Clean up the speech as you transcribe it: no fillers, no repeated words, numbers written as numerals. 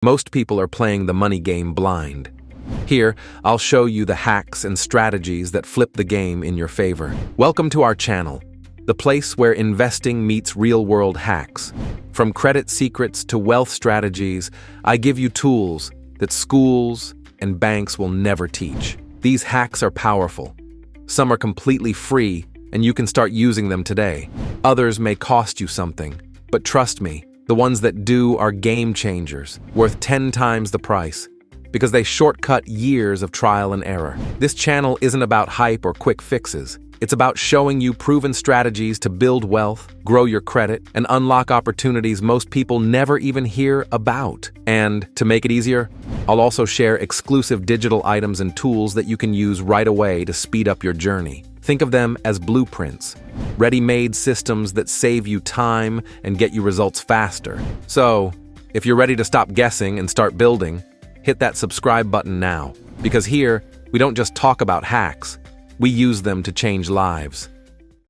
Most people are playing the money game blind. Here, I'll show you the hacks and strategies that flip the game in your favor. Welcome to our channel, the place where investing meets real-world hacks. From credit secrets to wealth strategies, I give you tools that schools and banks will never teach. These hacks are powerful. Some are completely free, and you can start using them today. Others may cost you something, but trust me, the ones that do are game changers, worth 10 times the price, because they shortcut years of trial and error. This channel isn't about hype or quick fixes. It's about showing you proven strategies to build wealth, grow your credit, and unlock opportunities most people never even hear about. And to make it easier, I'll also share exclusive digital items and tools that you can use right away to speed up your journey. Think of them as blueprints, ready-made systems that save you time and get you results faster. So, if you're ready to stop guessing and start building, hit that subscribe button now, because here, we don't just talk about hacks, we use them to change lives.